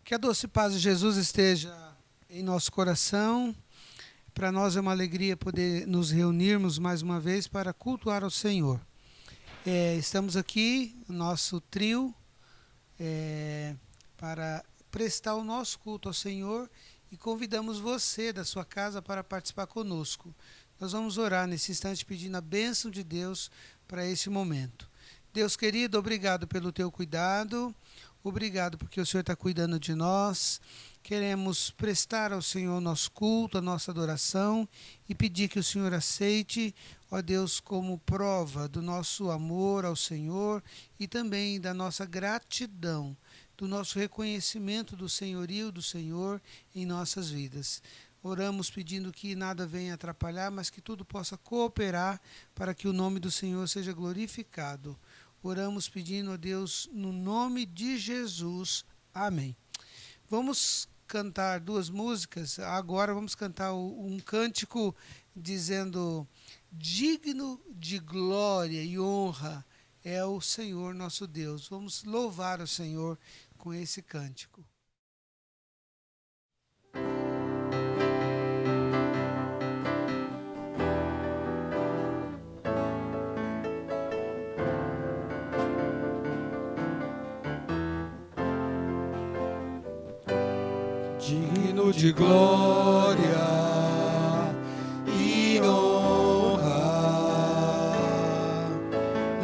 Que a doce paz de Jesus esteja em nosso coração. Para nós é uma alegria poder nos reunirmos mais uma vez para cultuar ao Senhor. Estamos aqui, nosso trio, para prestar o nosso culto ao Senhor e convidamos você da sua casa para participar conosco. Nós vamos orar nesse instante pedindo a bênção de Deus para esse momento. Deus querido, obrigado pelo teu cuidado. Obrigado porque o Senhor está cuidando de nós. Queremos prestar ao Senhor o nosso culto, a nossa adoração e pedir que o Senhor aceite, ó Deus, como prova do nosso amor ao Senhor e também da nossa gratidão, do nosso reconhecimento do senhorio do Senhor em nossas vidas. Oramos pedindo que nada venha atrapalhar, mas que tudo possa cooperar para que o nome do Senhor seja glorificado. Oramos pedindo a Deus no nome de Jesus. Amém. Vamos cantar duas músicas. Agora vamos cantar um cântico dizendo: digno de glória e honra é o Senhor nosso Deus. Vamos louvar o Senhor com esse cântico. Digno de glória e honra,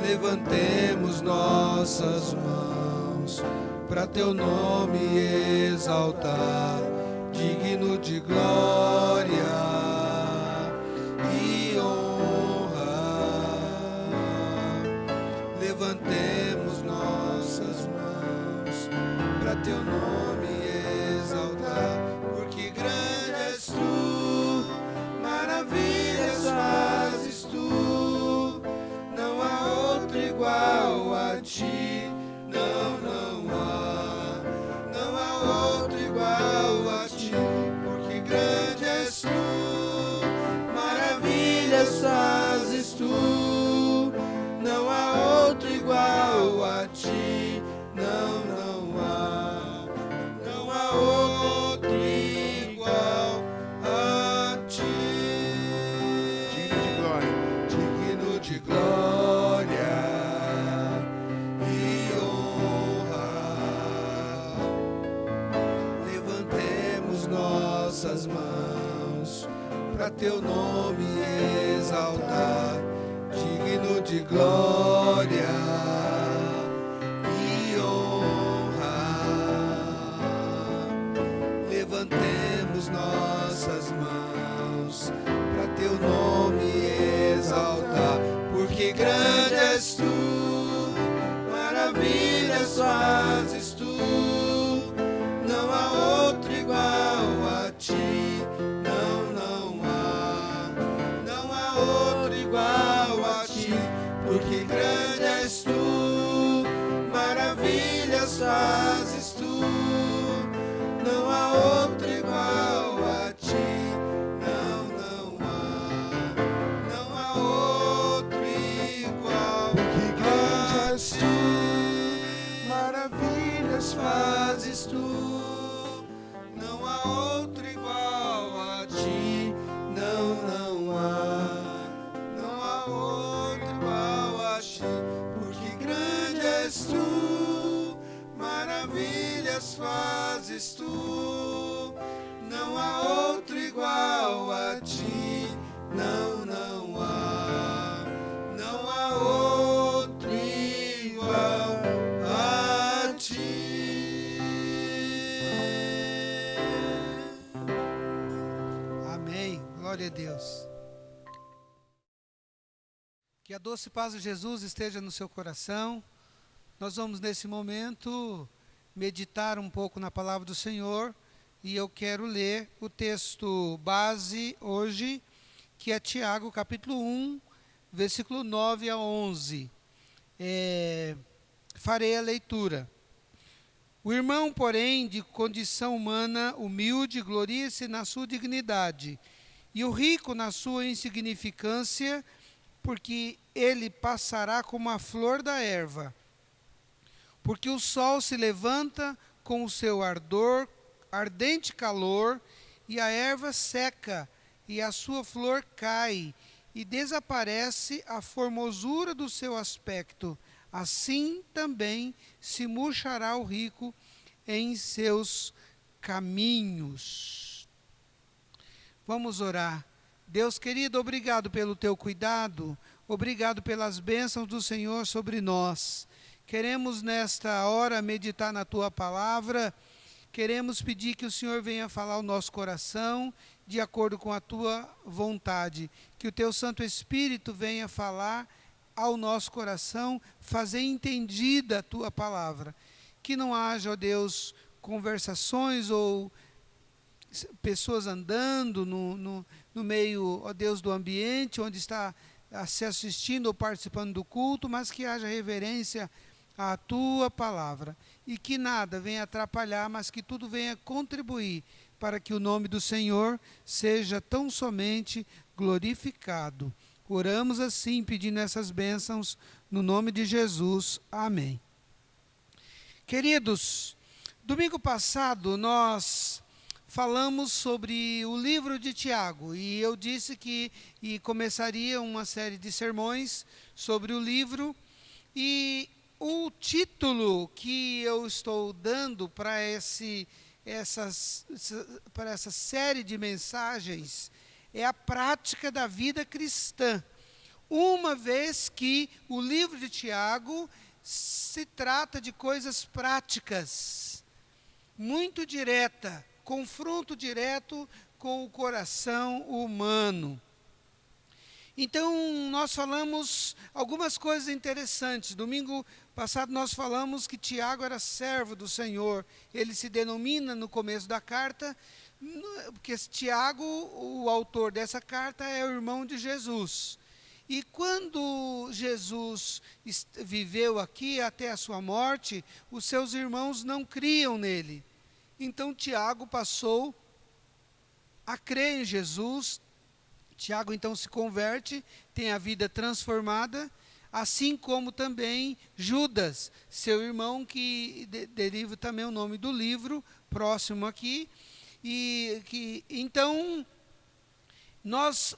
levantemos nossas mãos para teu nome exaltar. Digno de glória e honra, levantemos nossas mãos para teu nome exaltar, porque grande és tu, maravilhas fazes tu, não há outro igual a ti, não há outro igual a ti, porque grande és tu, maravilhas fazes tu, não há outro igual a ti, não há outro igual a ti. Digno de glória e honra, levantemos nossas mãos para teu nome exaltar. Digno de glória e honra, levantemos nossas mãos para teu nome exaltar, porque grande és tu, maravilhas fazes tu, não há outro igual a ti, não há outro igual a ti, porque grande és tu, maravilhas fazes tu, não há outro igual a ti, não há outro igual. Porque grande és tu, maravilhas fazes tu, não há outro igual a ti, não há outro igual a ti, porque grande és tu, maravilhas fazes tu, não há outro igual a ti, não há outro igual a ti. Amém. Glória a Deus. Que a doce paz de Jesus esteja no seu coração. Nós vamos nesse momento meditar um pouco na palavra do Senhor e eu quero ler o texto base hoje, que é Tiago, capítulo 1, versículo 9 a 11. Farei a leitura. O irmão, porém, de condição humana, humilde, gloria-se na sua dignidade, e o rico na sua insignificância, porque ele passará como a flor da erva. Porque o sol se levanta com o seu ardente calor, e a erva seca, e a sua flor cai, e desaparece a formosura do seu aspecto. Assim também se murchará o rico em seus caminhos. Vamos orar. Deus querido, obrigado pelo teu cuidado, obrigado pelas bênçãos do Senhor sobre nós. Queremos nesta hora meditar na tua palavra, queremos pedir que o Senhor venha falar ao nosso coração, de acordo com a tua vontade, que o teu Santo Espírito venha falar ao nosso coração, fazer entendida a tua palavra, que não haja, ó Deus, conversações ou pessoas andando no meio, ó Deus, do ambiente onde está se assistindo ou participando do culto, mas que haja reverência à tua palavra e que nada venha atrapalhar, mas que tudo venha contribuir para que o nome do Senhor seja tão somente glorificado. Oramos assim, pedindo essas bênçãos no nome de Jesus. Amém. Queridos, domingo passado nós falamos sobre o livro de Tiago e eu disse que começaria uma série de sermões sobre o livro, e o título que eu estou dando para essa série de mensagens é a prática da vida cristã, uma vez que o livro de Tiago se trata de coisas práticas, muito direta, confronto direto com o coração humano. Então, nós falamos algumas coisas interessantes. Domingo passado nós falamos que Tiago era servo do Senhor. Ele se denomina no começo da carta, porque Tiago, o autor dessa carta, é o irmão de Jesus. E quando Jesus viveu aqui até a sua morte, os seus irmãos não criam nele. Então Tiago passou a crer em Jesus. Tiago então se converte, tem a vida transformada, assim como também Judas, seu irmão, que deriva também o nome do livro, próximo aqui. Então, nós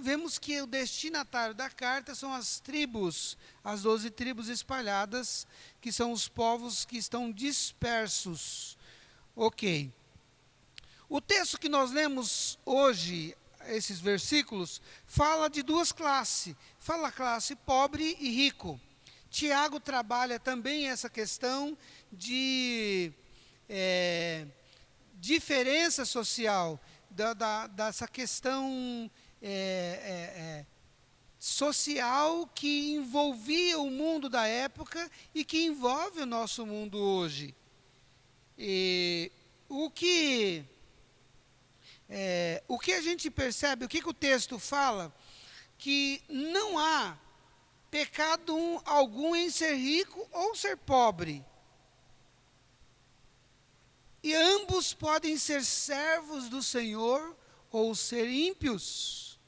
vemos que o destinatário da carta são as tribos, as 12 tribos espalhadas, que são os povos que estão dispersos. Ok. O texto que nós lemos hoje, esses versículos, fala de duas classes. Fala a classe pobre e rico. Tiago trabalha também essa questão de diferença social, dessa questão social que envolvia o mundo da época e que envolve o nosso mundo hoje. O que a gente percebe, o que o texto fala, que não há pecado algum em ser rico ou ser pobre. E ambos podem ser servos do Senhor ou ser ímpios.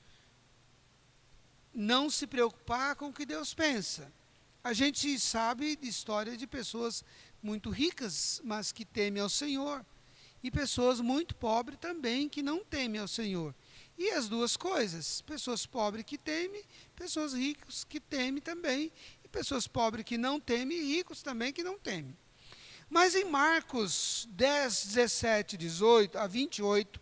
Não se preocupar com o que Deus pensa. A gente sabe de história de pessoas muito ricas, mas que temem ao Senhor. E pessoas muito pobres também, que não temem ao Senhor. E as duas coisas, pessoas pobres que temem, pessoas ricas que temem também, e pessoas pobres que não temem, e ricos também que não temem. Mas em Marcos 10, 17, 18 a 28,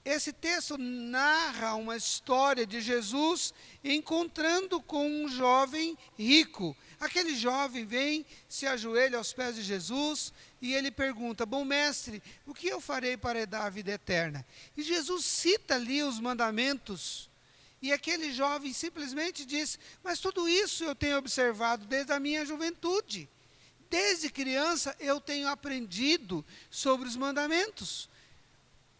esse texto narra uma história de Jesus encontrando com um jovem rico. Aquele jovem vem, se ajoelha aos pés de Jesus e ele pergunta: bom mestre, o que eu farei para herdar a vida eterna? E Jesus cita ali os mandamentos. E aquele jovem simplesmente diz: mas tudo isso eu tenho observado desde a minha juventude. Desde criança eu tenho aprendido sobre os mandamentos.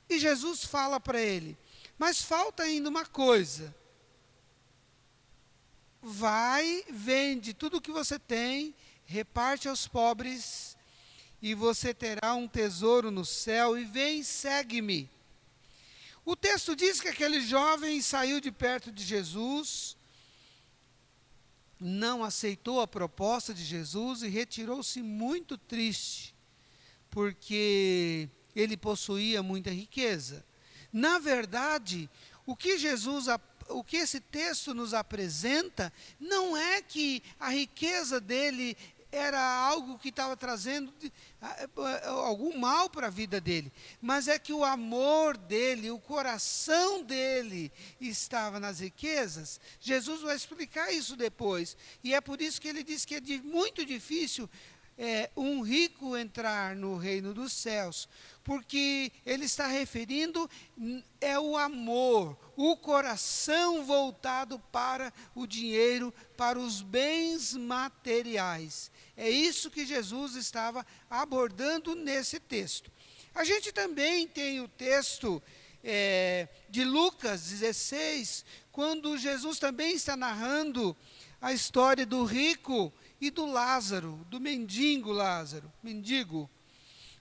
E Jesus fala para ele: mas falta ainda uma coisa. Vai, vende tudo o que você tem, reparte aos pobres, e você terá um tesouro no céu, e vem, segue-me. O texto diz que aquele jovem saiu de perto de Jesus, não aceitou a proposta de Jesus e retirou-se muito triste, porque ele possuía muita riqueza. Na verdade, o que esse texto nos apresenta não é que a riqueza dele era algo que estava trazendo algum mal para a vida dele, mas é que o amor dele, o coração dele estava nas riquezas. Jesus vai explicar isso depois, e é por isso que ele diz que é muito difícil um rico entrar no reino dos céus, porque ele está referindo o amor, o coração voltado para o dinheiro, para os bens materiais. É isso que Jesus estava abordando nesse texto. A gente também tem o texto de Lucas 16, quando Jesus também está narrando a história do rico e do Lázaro, do mendigo Lázaro, mendigo.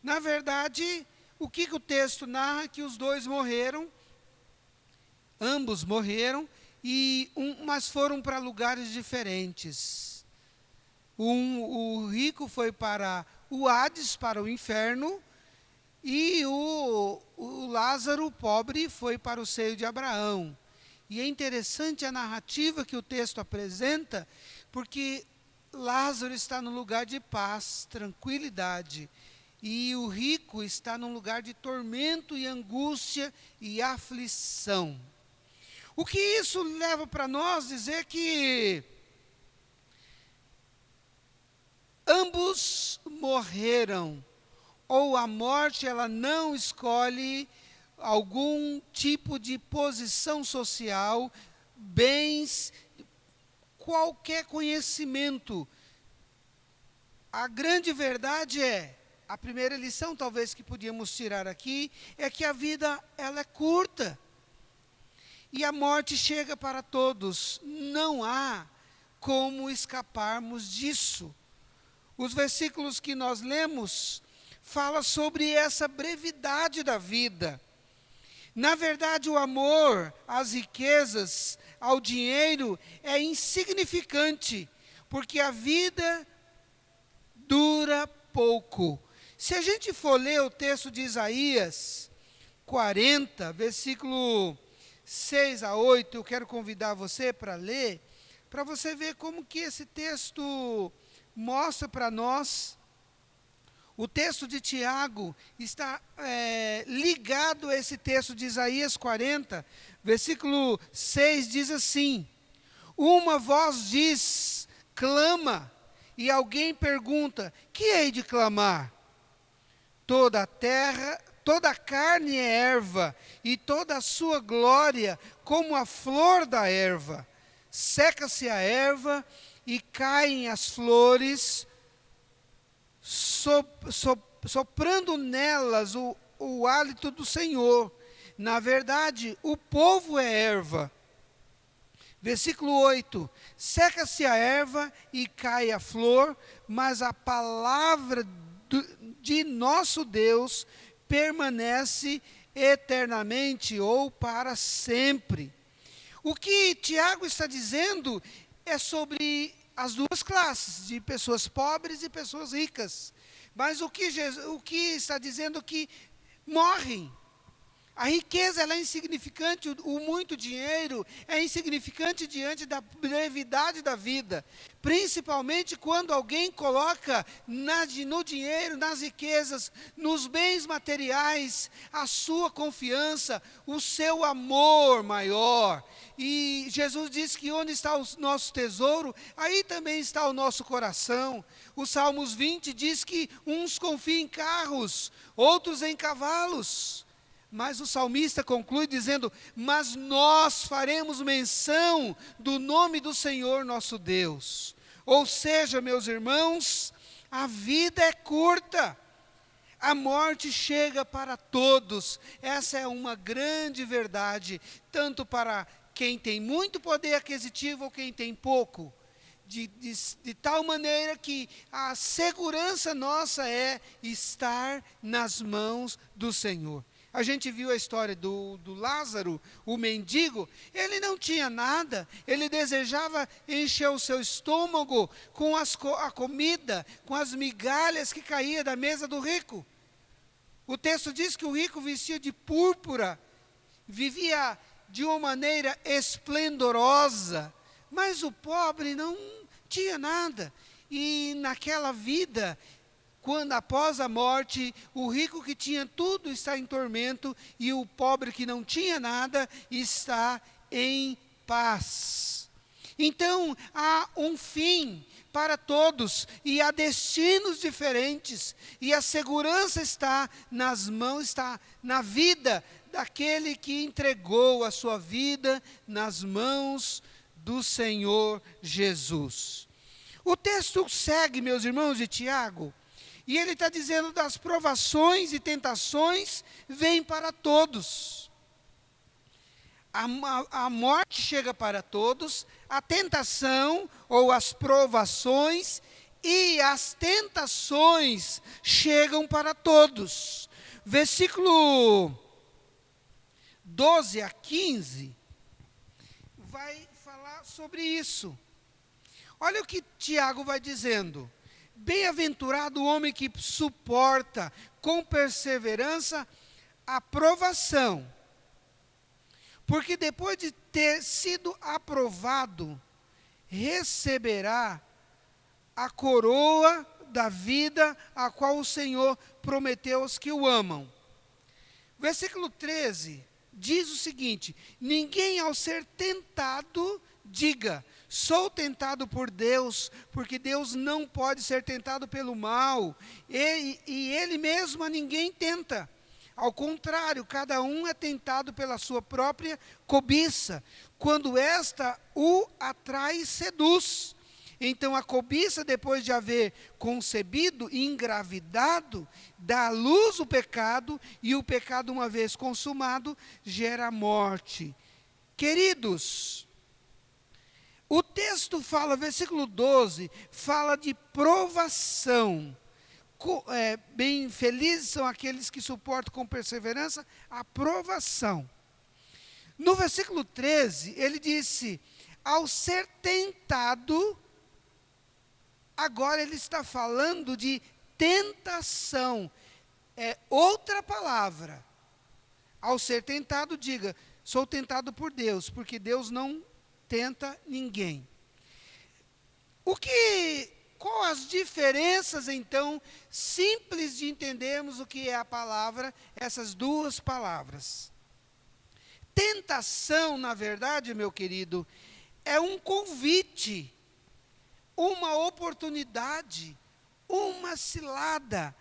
Na verdade, o que o texto narra? Que os dois morreram, ambos morreram, mas foram para lugares diferentes. O rico foi para o Hades, para o inferno, e o Lázaro, o pobre, foi para o seio de Abraão. E é interessante a narrativa que o texto apresenta, porque Lázaro está num lugar de paz, tranquilidade, e o rico está num lugar de tormento e angústia e aflição. O que isso leva para nós dizer que ambos morreram, ou a morte ela não escolhe algum tipo de posição social, bens, qualquer conhecimento. A grande verdade a primeira lição talvez que podíamos tirar aqui, é que a vida ela é curta. E a morte chega para todos. Não há como escaparmos disso. Os versículos que nós lemos falam sobre essa brevidade da vida. Na verdade, o amor às riquezas, ao dinheiro, é insignificante, porque a vida dura pouco. Se a gente for ler o texto de Isaías 40, versículo 6 a 8, eu quero convidar você para ler, para você ver como que esse texto mostra para nós. O texto de Tiago está ligado a esse texto de Isaías 40, versículo 6 diz assim: uma voz diz, clama, e alguém pergunta, que hei de clamar? Toda a terra, toda a carne é erva, e toda a sua glória como a flor da erva. Seca-se a erva e caem as flores, soprando nelas o hálito do Senhor. Na verdade, o povo é erva. Versículo 8: seca-se a erva e cai a flor, mas a palavra de nosso Deus permanece eternamente ou para sempre. O que Tiago está dizendo é sobre as duas classes, de pessoas pobres e pessoas ricas. Mas o que está dizendo que morrem. A riqueza ela é insignificante, o muito dinheiro é insignificante diante da brevidade da vida. Principalmente quando alguém coloca no dinheiro, nas riquezas, nos bens materiais, a sua confiança, o seu amor maior. E Jesus diz que onde está o nosso tesouro, aí também está o nosso coração. O Salmos 20 diz que uns confiam em carros, outros em cavalos. Mas o salmista conclui dizendo, mas nós faremos menção do nome do Senhor nosso Deus. Ou seja, meus irmãos, a vida é curta. A morte chega para todos. Essa é uma grande verdade, tanto para quem tem muito poder aquisitivo ou quem tem pouco. De tal maneira que a segurança nossa é estar nas mãos do Senhor. A gente viu a história do Lázaro, o mendigo. Ele não tinha nada, ele desejava encher o seu estômago com a comida, com as migalhas que caía da mesa do rico. O texto diz que o rico vestia de púrpura, vivia de uma maneira esplendorosa, mas o pobre não tinha nada. E naquela vida, quando após a morte, o rico que tinha tudo está em tormento e o pobre que não tinha nada está em paz. Então, há um fim para todos e há destinos diferentes e a segurança está nas mãos, está na vida daquele que entregou a sua vida nas mãos do Senhor Jesus. O texto segue, meus irmãos, de Tiago, e ele está dizendo das provações e tentações vêm para todos. A morte chega para todos, a tentação ou as provações e as tentações chegam para todos. Versículo 12 a 15 vai falar sobre isso. Olha o que Tiago vai dizendo. Bem-aventurado o homem que suporta com perseverança a provação, porque depois de ter sido aprovado, receberá a coroa da vida, a qual o Senhor prometeu aos que o amam. Versículo 13 diz o seguinte: ninguém ao ser tentado diga, sou tentado por Deus, porque Deus não pode ser tentado pelo mal, e Ele mesmo a ninguém tenta. Ao contrário, cada um é tentado pela sua própria cobiça, quando esta o atrai e seduz. Então a cobiça, depois de haver concebido e engravidado, dá à luz o pecado, e o pecado, uma vez consumado, gera morte. Queridos, o texto fala, versículo 12, fala de provação. Bem felizes são aqueles que suportam com perseverança a provação. No versículo 13, ele disse, ao ser tentado, agora ele está falando de tentação. É outra palavra. Ao ser tentado, diga, sou tentado por Deus, porque Deus não tenta ninguém. Qual as diferenças, então, simples de entendermos o que é a palavra, essas duas palavras? Tentação, na verdade, meu querido, é um convite, uma oportunidade, uma cilada,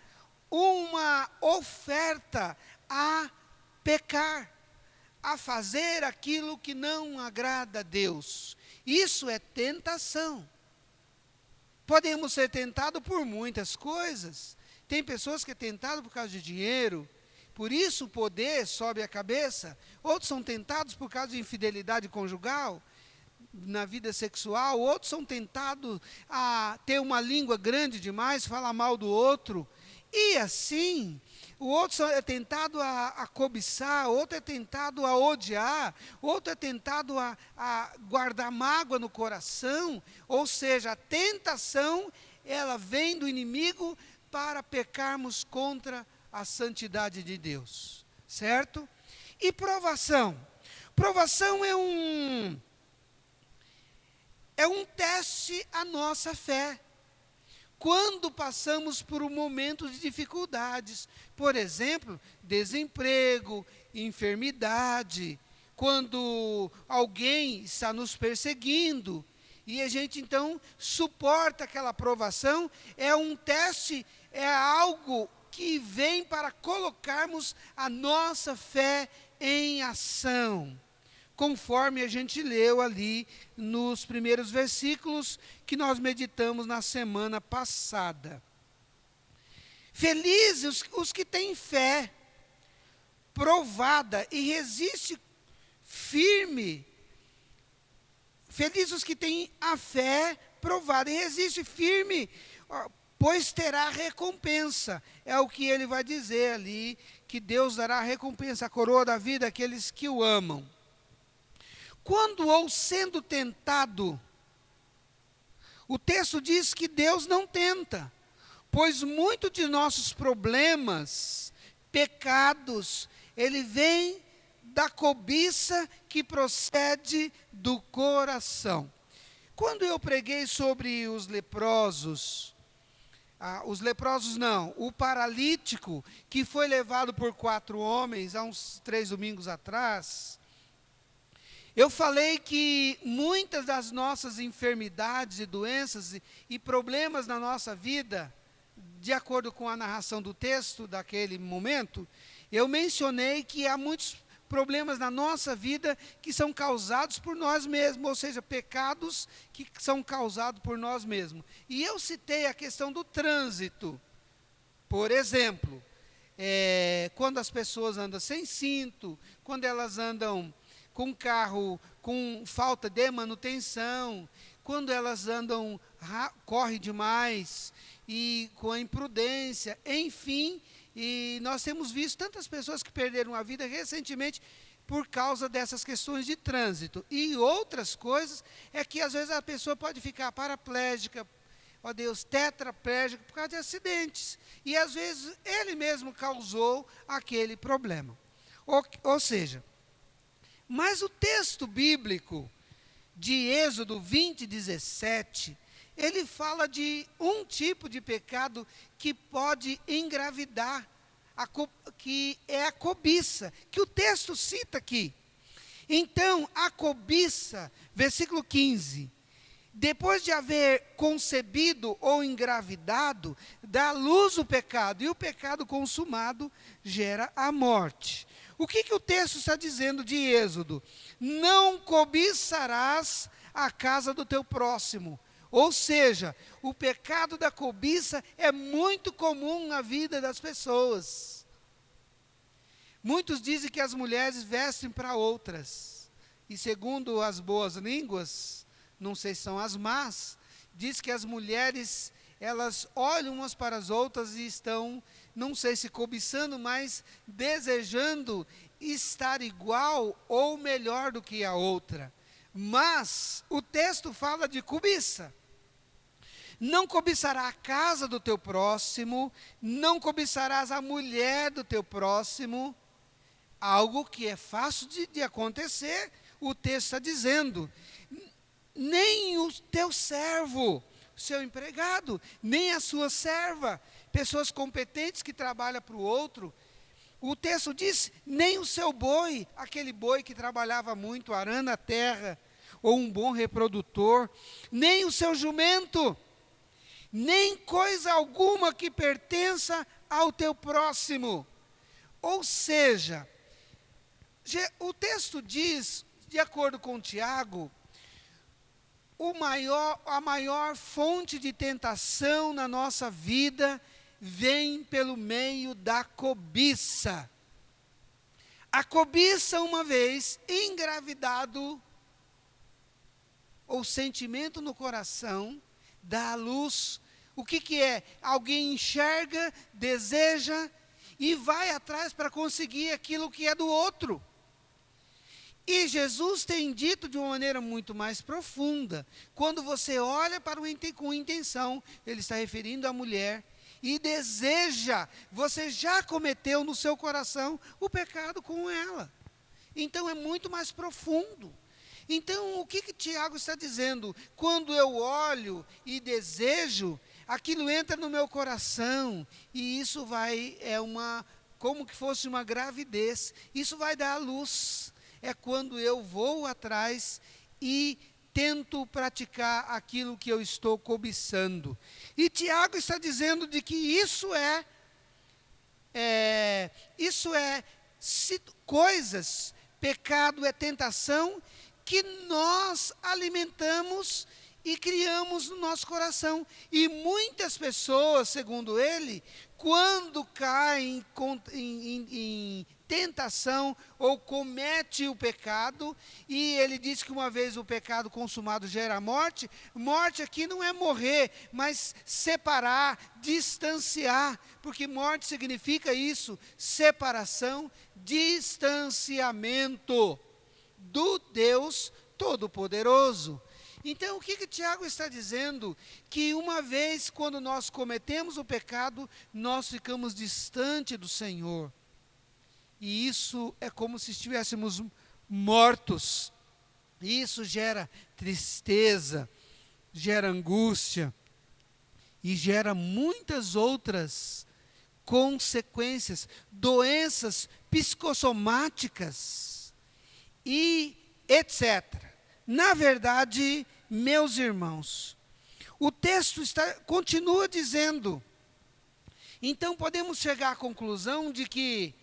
uma oferta a pecar, a fazer aquilo que não agrada a Deus. Isso é tentação. Podemos ser tentados por muitas coisas. Tem pessoas que é tentado por causa de dinheiro, por isso o poder sobe a cabeça. Outros são tentados por causa de infidelidade conjugal, na vida sexual. Outros são tentados a ter uma língua grande demais, falar mal do outro. E assim, o outro é tentado a cobiçar, outro é tentado a odiar, outro é tentado a guardar mágoa no coração. Ou seja, a tentação, ela vem do inimigo para pecarmos contra a santidade de Deus, certo? E provação? Provação é um teste à nossa fé. Quando passamos por um momento de dificuldades, por exemplo, desemprego, enfermidade, quando alguém está nos perseguindo, e a gente então suporta aquela provação, é um teste, é algo que vem para colocarmos a nossa fé em ação. Conforme a gente leu ali nos primeiros versículos que nós meditamos na semana passada. Felizes os que têm fé provada e resiste firme. Felizes os que têm a fé provada e resiste firme pois terá recompensa. É o que ele vai dizer ali, que Deus dará recompensa, a coroa da vida àqueles que o amam. Quando ou sendo tentado, o texto diz que Deus não tenta, pois muito de nossos problemas, pecados, ele vem da cobiça que procede do coração. Quando eu preguei sobre os leprosos não, o paralítico que foi levado por 4 homens há uns 3 domingos atrás, eu falei que muitas das nossas enfermidades e doenças e problemas na nossa vida, de acordo com a narração do texto daquele momento, eu mencionei que há muitos problemas na nossa vida que são causados por nós mesmos, ou seja, pecados que são causados por nós mesmos. E eu citei a questão do trânsito. Por exemplo, quando as pessoas andam sem cinto, quando elas andam com carro com falta de manutenção, quando elas andam, correm demais, e com a imprudência, enfim, e nós temos visto tantas pessoas que perderam a vida recentemente por causa dessas questões de trânsito. E outras coisas é que às vezes a pessoa pode ficar paraplégica, ó Deus, tetraplégica por causa de acidentes. E às vezes ele mesmo causou aquele problema. Ou seja, mas o texto bíblico de Êxodo 20:17, ele fala de um tipo de pecado que pode engravidar, que é a cobiça, que o texto cita aqui. Então, a cobiça, versículo 15, depois de haver concebido ou engravidado, dá luz o pecado, e o pecado consumado gera a morte. O que o texto está dizendo de Êxodo? Não cobiçarás a casa do teu próximo. Ou seja, o pecado da cobiça é muito comum na vida das pessoas. Muitos dizem que as mulheres vestem para outras. E segundo as boas línguas, não sei se são as más, diz que as mulheres, elas olham umas para as outras e estão, não sei se cobiçando, mas desejando estar igual ou melhor do que a outra. Mas o texto fala de cobiça. Não cobiçarás a casa do teu próximo, não cobiçarás a mulher do teu próximo, algo que é fácil de acontecer, o texto está dizendo, nem o teu servo, seu empregado, nem a sua serva, pessoas competentes que trabalham para o outro. O texto diz, nem o seu boi, aquele boi que trabalhava muito, arando a terra, ou um bom reprodutor, nem o seu jumento, nem coisa alguma que pertença ao teu próximo. Ou seja, o texto diz, de acordo com Tiago, a maior fonte de tentação na nossa vida vem pelo meio da cobiça. A cobiça, uma vez engravidado, ou sentimento no coração, dá à luz. O que é? Alguém enxerga, deseja e vai atrás para conseguir aquilo que é do outro. E Jesus tem dito de uma maneira muito mais profunda. Quando você olha para com intenção, ele está referindo à mulher, e deseja, você já cometeu no seu coração o pecado com ela. Então é muito mais profundo. Então o que Tiago está dizendo? Quando eu olho e desejo, aquilo entra no meu coração, e isso como que fosse uma gravidez, isso vai dar à luz. É quando eu vou atrás e tento praticar aquilo que eu estou cobiçando. E Tiago está dizendo de que isso é coisas, pecado é tentação, que nós alimentamos e criamos no nosso coração. E muitas pessoas, segundo ele, quando caem em tentação ou comete o pecado, e ele diz que uma vez o pecado consumado gera morte. Morte aqui não é morrer, mas separar, distanciar, porque morte significa isso, separação, distanciamento do Deus Todo-Poderoso. Então, o que Tiago está dizendo? Que uma vez, quando nós cometemos o pecado, nós ficamos distante do Senhor. E isso é como se estivéssemos mortos. E isso gera tristeza, gera angústia e gera muitas outras consequências, doenças psicossomáticas e etc. Na verdade, meus irmãos, o texto continua dizendo, então podemos chegar à conclusão de que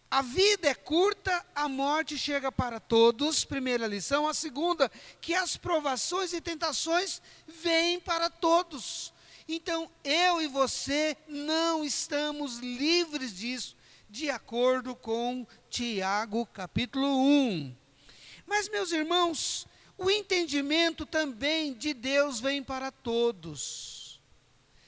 a vida é curta, a morte chega para todos, primeira lição. A segunda, que as provações e tentações vêm para todos. Então, eu e você não estamos livres disso, de acordo com Tiago, capítulo 1. Mas, meus irmãos, o entendimento também de Deus vem para todos.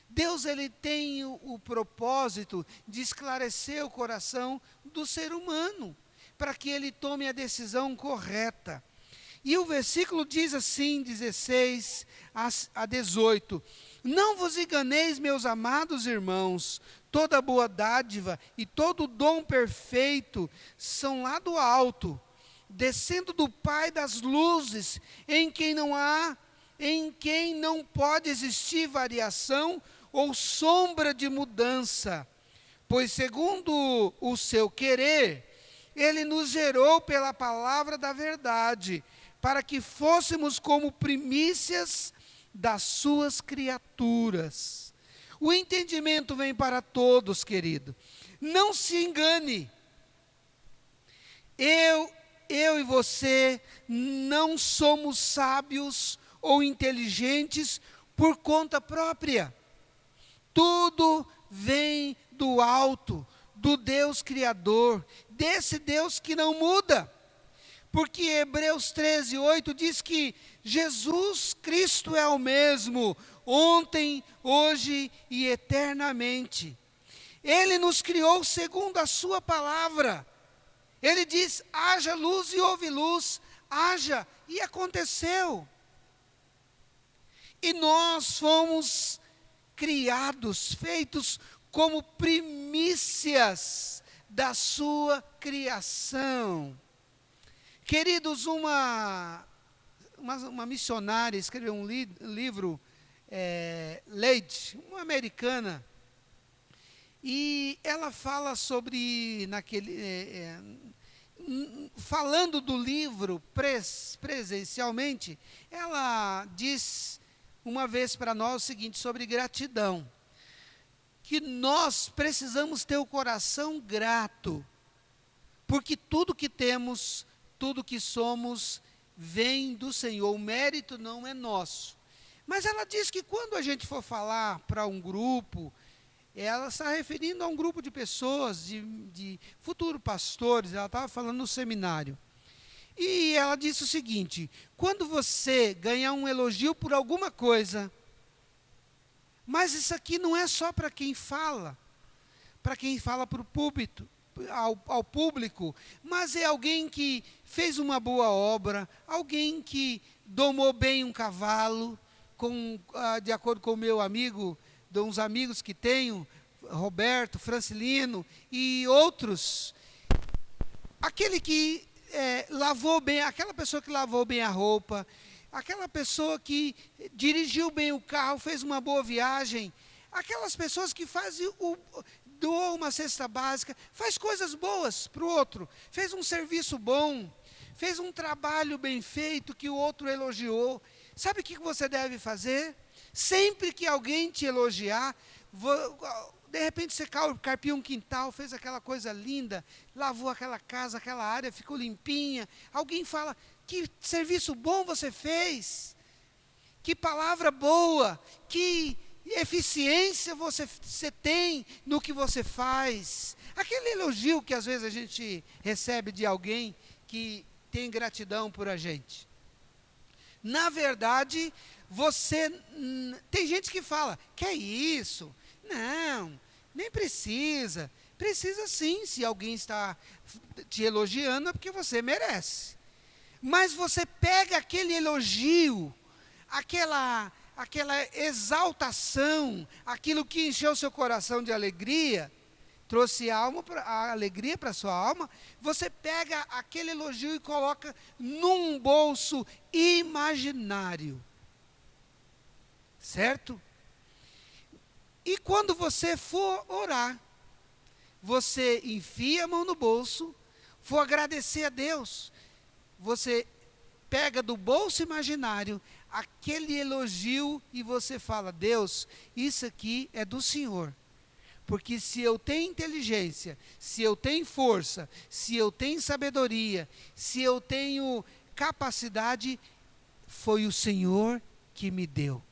Deus, ele tem o propósito de esclarecer o coração do ser humano, para que ele tome a decisão correta. E o versículo diz assim, 16 a 18, não vos enganeis, meus amados irmãos, toda boa dádiva e todo dom perfeito são lá do alto, descendo do Pai das luzes, em quem não pode existir variação ou sombra de mudança, pois segundo o seu querer, ele nos gerou pela palavra da verdade, para que fôssemos como primícias das suas criaturas. O entendimento vem para todos, querido. Não se engane. Eu e você não somos sábios ou inteligentes por conta própria. Tudo vem do alto, do Deus Criador, desse Deus que não muda. Porque Hebreus 13:8 diz que Jesus Cristo é o mesmo, ontem, hoje e eternamente. Ele nos criou segundo a sua palavra. Ele diz, haja luz e houve luz, haja, e aconteceu. E nós fomos criados, feitos como primícias da sua criação. Queridos, uma missionária escreveu um livro, Leite, uma americana, e ela fala sobre, falando do livro presencialmente, ela diz uma vez para nós o seguinte, sobre gratidão, que nós precisamos ter o coração grato, porque tudo que temos, tudo que somos, vem do Senhor, o mérito não é nosso. Mas ela diz que quando a gente for falar para um grupo, ela está referindo a um grupo de pessoas, de futuros pastores, ela estava falando no seminário. E ela disse o seguinte, quando você ganhar um elogio por alguma coisa, mas isso aqui não é só para quem fala para o púlpito, ao público, mas é alguém que fez uma boa obra, alguém que domou bem um cavalo, de acordo com o meu amigo, de uns amigos que tenho, Roberto, Francilino e outros, aquele que lavou bem, aquela pessoa que lavou bem a roupa, aquela pessoa que dirigiu bem o carro, fez uma boa viagem, aquelas pessoas que doou uma cesta básica, faz coisas boas para o outro, fez um serviço bom, fez um trabalho bem feito que o outro elogiou. Sabe o que você deve fazer? Sempre que alguém te elogiar, de repente você carpiu um quintal, fez aquela coisa linda, lavou aquela casa, aquela área, ficou limpinha. Alguém fala, que serviço bom você fez, que palavra boa, que eficiência você tem no que você faz. Aquele elogio que às vezes a gente recebe de alguém que tem gratidão por a gente. Na verdade, tem gente que fala, que é isso? Não, nem precisa. Precisa sim, se alguém está te elogiando é porque você merece. Mas você pega aquele elogio, aquela exaltação, aquilo que encheu seu coração de alegria, trouxe a alegria para a sua alma, você pega aquele elogio e coloca num bolso imaginário. Certo? E quando você for orar, você enfia a mão no bolso, for agradecer a Deus, você pega do bolso imaginário aquele elogio e você fala, Deus, isso aqui é do Senhor. Porque se eu tenho inteligência, se eu tenho força, se eu tenho sabedoria, se eu tenho capacidade, foi o Senhor que me deu.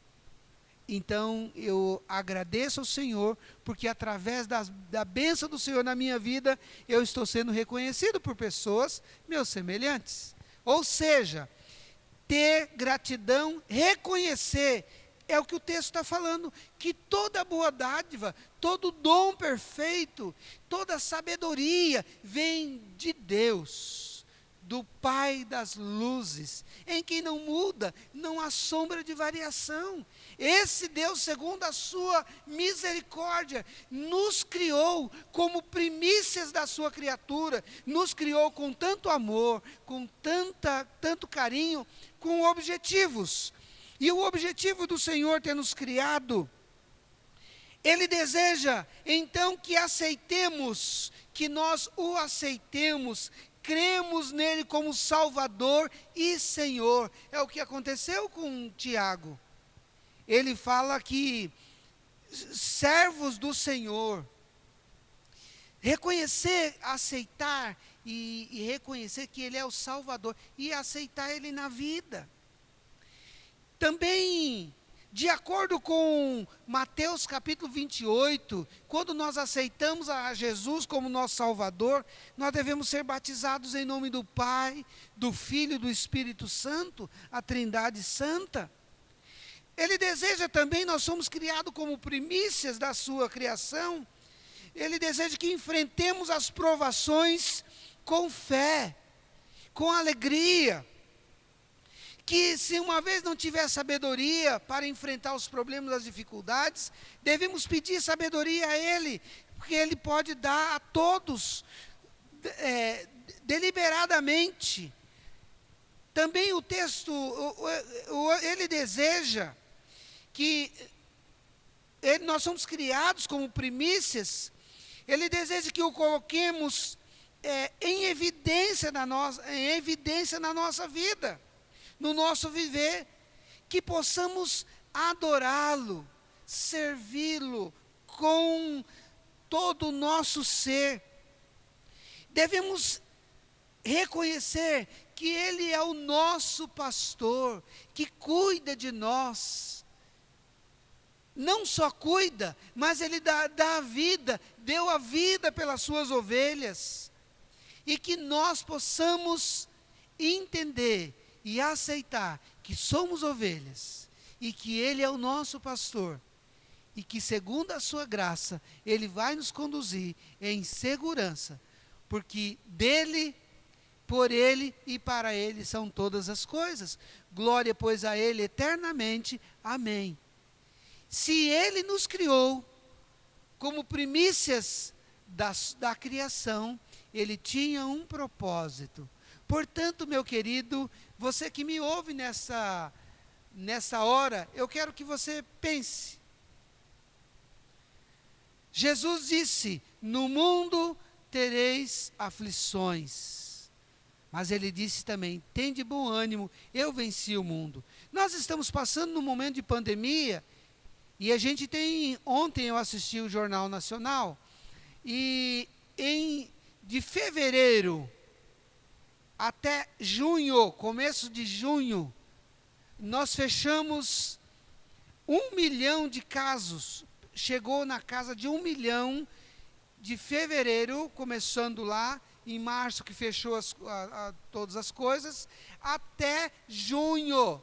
Então, eu agradeço ao Senhor, porque através da bênção do Senhor na minha vida, eu estou sendo reconhecido por pessoas, meus semelhantes. Ou seja, ter gratidão, reconhecer, é o que o texto está falando, que toda boa dádiva, todo dom perfeito, toda sabedoria vem de Deus, do Pai das luzes, em quem não muda, não há sombra de variação. Esse Deus, segundo a sua misericórdia, nos criou como primícias da sua criatura, nos criou com tanto amor, com tanto carinho, com objetivos. E o objetivo do Senhor ter nos criado, Ele deseja, então, que aceitemos, que nós o aceitemos, cremos nele como Salvador e Senhor. É o que aconteceu com Tiago. Ele fala que servos do Senhor, reconhecer, aceitar e reconhecer que Ele é o Salvador e aceitar Ele na vida. Também, de acordo com Mateus capítulo 28, quando nós aceitamos a Jesus como nosso Salvador, nós devemos ser batizados em nome do Pai, do Filho e do Espírito Santo, a Trindade Santa. Ele deseja também, nós somos criados como primícias da sua criação, Ele deseja que enfrentemos as provações com fé, com alegria, que se uma vez não tiver sabedoria para enfrentar os problemas, as dificuldades, devemos pedir sabedoria a Ele, porque Ele pode dar a todos, deliberadamente. Também o texto, ele deseja que nós somos criados como primícias, Ele deseja que o coloquemos em evidência na nossa vida, no nosso viver, que possamos adorá-lo, servi-lo com todo o nosso ser. Devemos reconhecer que Ele é o nosso pastor, que cuida de nós. Não só cuida, mas Ele dá a vida, deu a vida pelas suas ovelhas. E que nós possamos entender e aceitar que somos ovelhas, e que Ele é o nosso pastor, e que segundo a sua graça, Ele vai nos conduzir em segurança, porque dEle, por Ele e para Ele são todas as coisas. Glória, pois, a Ele eternamente. Amém. Se Ele nos criou como primícias da criação, Ele tinha um propósito. Portanto, meu querido, você que me ouve nessa hora, eu quero que você pense. Jesus disse, no mundo tereis aflições. Mas Ele disse também, tende bom ânimo, eu venci o mundo. Nós estamos passando num momento de pandemia, e a gente ontem eu assisti o Jornal Nacional, e de fevereiro até junho, começo de junho, nós fechamos 1 milhão de casos. Chegou na casa de 1 milhão de fevereiro, começando lá, em março que fechou todas as coisas, até junho.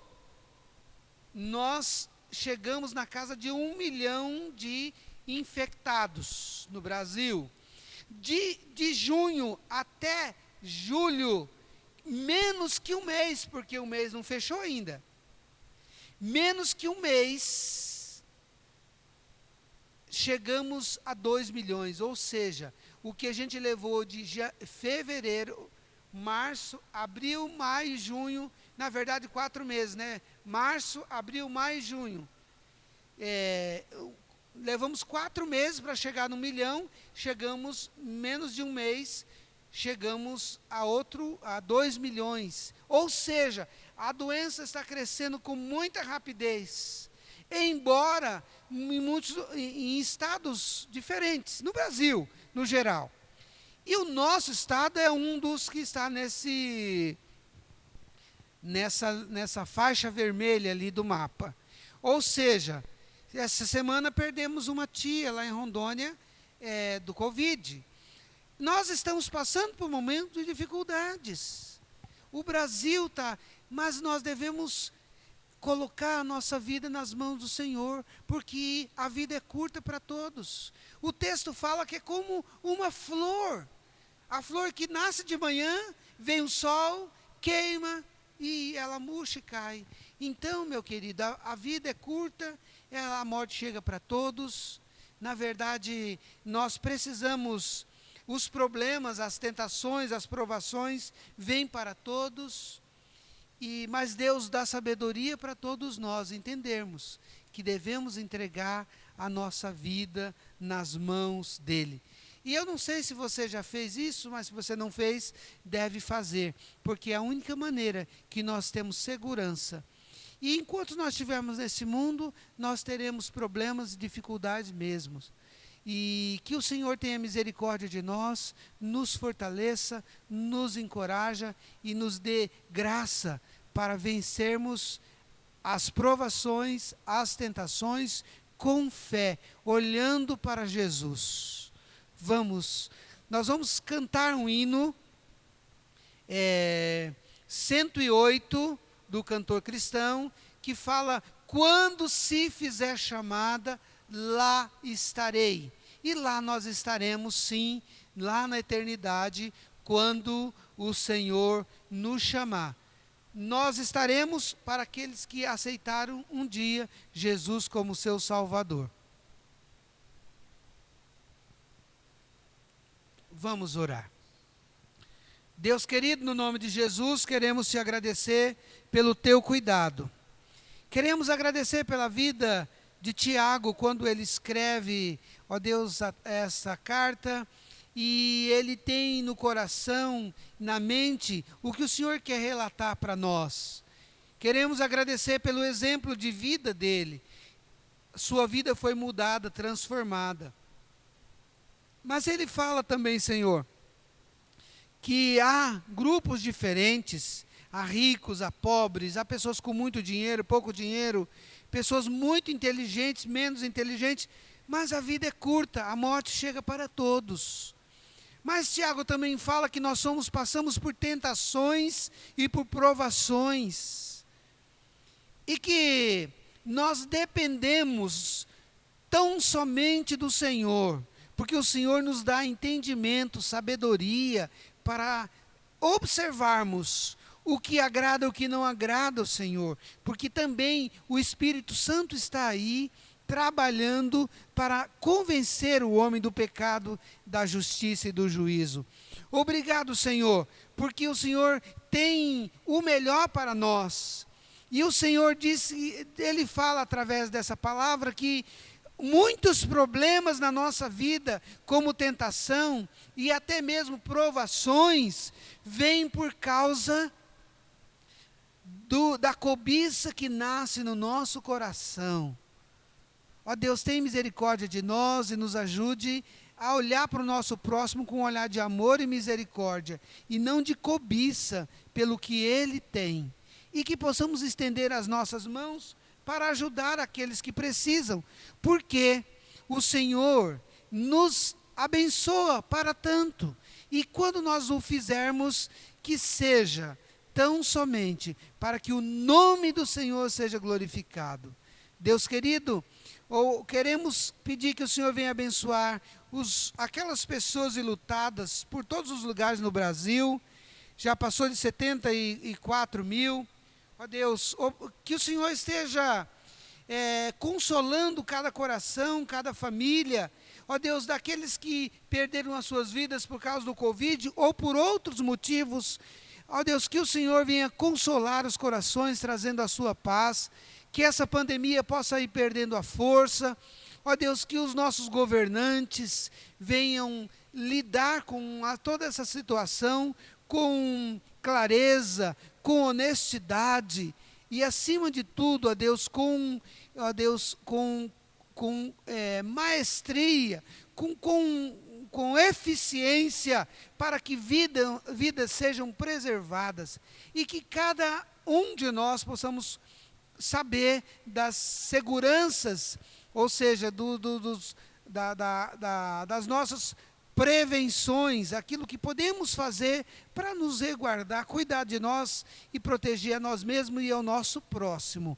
Nós chegamos na casa de 1 milhão de infectados no Brasil. De junho até julho, menos que um mês, porque o mês não fechou ainda. Menos que um mês, chegamos a 2 milhões, ou seja, o que a gente levou de fevereiro, março, abril, maio, junho, na verdade 4 meses, né? Março, abril, maio, junho. Levamos 4 meses para chegar no 1 milhão, chegamos menos de um mês, chegamos a 2 milhões. Ou seja, a doença está crescendo com muita rapidez, embora em estados diferentes, no Brasil, no geral. E o nosso estado é um dos que está nessa faixa vermelha ali do mapa. Ou seja, essa semana perdemos uma tia lá em Rondônia, do Covid. Nós estamos passando por um momento de dificuldades. O Brasil está, mas nós devemos colocar a nossa vida nas mãos do Senhor, porque a vida é curta para todos. O texto fala que é como uma flor. A flor que nasce de manhã, vem o sol, queima e ela murcha e cai. Então, meu querido, a vida é curta, a morte chega para todos. Na verdade, nós precisamos, os problemas, as tentações, as provações, vêm para todos. Mas Deus dá sabedoria para todos nós entendermos que devemos entregar a nossa vida nas mãos dEle. E eu não sei se você já fez isso, mas se você não fez, deve fazer, porque é a única maneira que nós temos segurança. E enquanto nós estivermos nesse mundo, nós teremos problemas e dificuldades mesmo. E que o Senhor tenha misericórdia de nós, nos fortaleça, nos encoraja e nos dê graça para vencermos as provações, as tentações com fé, olhando para Jesus. Nós vamos cantar um hino, 108, do cantor cristão, que fala: quando se fizer chamada, lá estarei. E lá nós estaremos, sim, lá na eternidade, quando o Senhor nos chamar. Nós estaremos para aqueles que aceitaram um dia Jesus como seu Salvador. Vamos orar. Deus querido, no nome de Jesus, queremos te agradecer pelo teu cuidado. Queremos agradecer pela vida de Tiago, quando ele escreve, ó Deus, essa carta, e ele tem no coração, na mente, o que o Senhor quer relatar para nós. Queremos agradecer pelo exemplo de vida dele. Sua vida foi mudada, transformada. Mas ele fala também, Senhor, que há grupos diferentes, há ricos, há pobres, há pessoas com muito dinheiro, pouco dinheiro, pessoas muito inteligentes, menos inteligentes, mas a vida é curta, a morte chega para todos. Mas Tiago também fala que nós passamos por tentações e por provações, e que nós dependemos tão somente do Senhor, porque o Senhor nos dá entendimento, sabedoria, para observarmos o que agrada e o que não agrada ao Senhor, porque também o Espírito Santo está aí, trabalhando para convencer o homem do pecado, da justiça e do juízo. Obrigado, Senhor, porque o Senhor tem o melhor para nós. E o Senhor disse, Ele fala através dessa palavra que muitos problemas na nossa vida, como tentação e até mesmo provações, vêm por causa da cobiça que nasce no nosso coração. Ó Deus, tem misericórdia de nós e nos ajude a olhar para o nosso próximo com um olhar de amor e misericórdia, e não de cobiça pelo que ele tem. E que possamos estender as nossas mãos para ajudar aqueles que precisam, porque o Senhor nos abençoa para tanto. E quando nós o fizermos, que seja tão somente para que o nome do Senhor seja glorificado. Deus querido, queremos pedir que o Senhor venha abençoar aquelas pessoas enlutadas por todos os lugares no Brasil. Já passou de 74 mil. Ó Deus, que o Senhor esteja consolando cada coração, cada família. Ó Deus, daqueles que perderam as suas vidas por causa do Covid ou por outros motivos. Ó Deus, que o Senhor venha consolar os corações, trazendo a sua paz. Que essa pandemia possa ir perdendo a força. Ó Deus, que os nossos governantes venham lidar com toda essa situação com clareza, com honestidade e, acima de tudo, ó Deus, com maestria, com eficiência, para que vidas sejam preservadas e que cada um de nós possamos saber das seguranças, ou seja, das nossas prevenções, aquilo que podemos fazer para nos resguardar, cuidar de nós e proteger a nós mesmos e ao nosso próximo.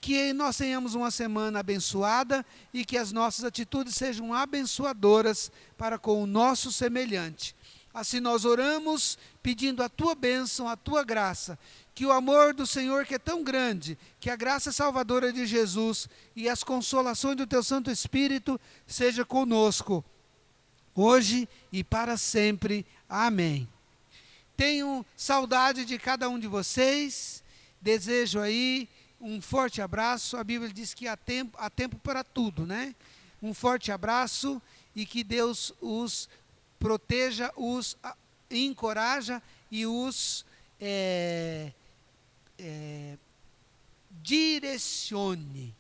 Que nós tenhamos uma semana abençoada e que as nossas atitudes sejam abençoadoras para com o nosso semelhante. Assim nós oramos pedindo a tua bênção, a tua graça, que o amor do Senhor, que é tão grande, que a graça salvadora de Jesus e as consolações do teu Santo Espírito seja conosco, hoje e para sempre. Amém. Tenho saudade de cada um de vocês, desejo aí um forte abraço. A Bíblia diz que há tempo para tudo, né? Um forte abraço e que Deus os proteja, os encoraja e os direcione.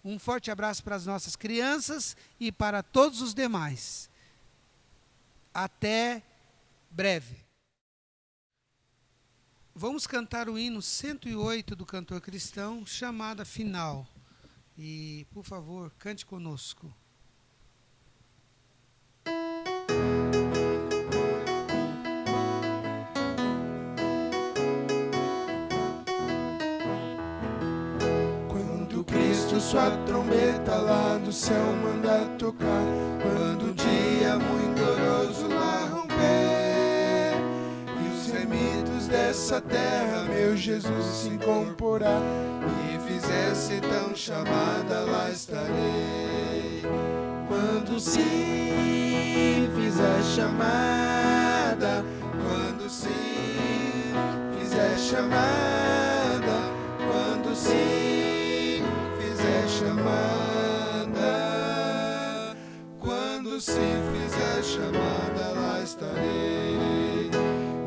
Um forte abraço para as nossas crianças e para todos os demais. Até breve. Vamos cantar o hino 108 do cantor cristão, chamada Final. E, por favor, cante conosco. Quando Cristo sua trombeta lá do céu manda tocar, quando um dia muito glorioso lá romper, e os remidos dessa terra meu Jesus se incorporar, e fizesse tão chamada, lá estarei. Quando sim fizer chamada, quando sim fizer chamada, quando sim fizer chamada, quando sim fizer chamada, lá estarei.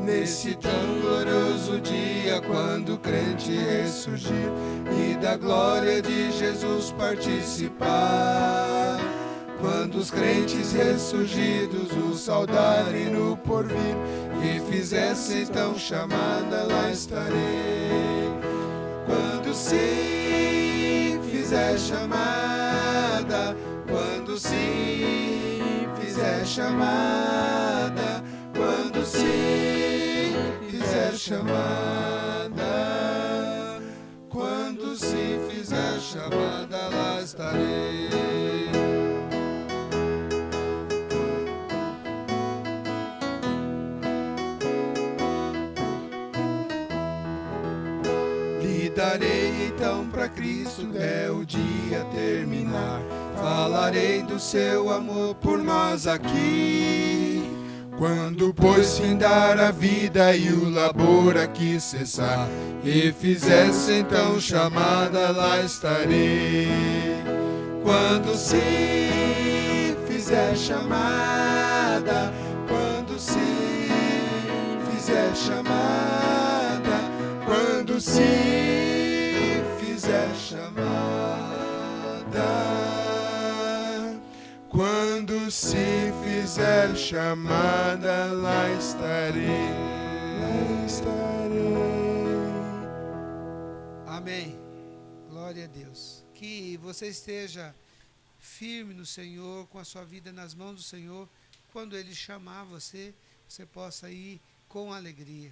Nesse tão glorioso dia, quando o crente ressurgir e da glória de Jesus participar, quando os crentes ressurgidos o saudarem no porvir e fizessem tão chamada, lá estarei. Quando sim fizer chamada, quando sim fizer chamada, quando sim fizer chamada, quando sim fizer chamada, lá estarei. Darei então para Cristo, é o dia terminar. Falarei do seu amor por nós aqui. Quando, pois, findar a vida e o labor aqui cessar, e fizesse então chamada, lá estarei. Quando sim fizer chamada, quando sim fizer chamada, quando sim fizer chamada, quando se fizer chamada, lá estarei, lá estarei. Amém. Glória Glória a Deus. Que você esteja firme no Senhor, com a sua vida nas mãos do Senhor. Quando Ele chamar você, você possa ir com alegria.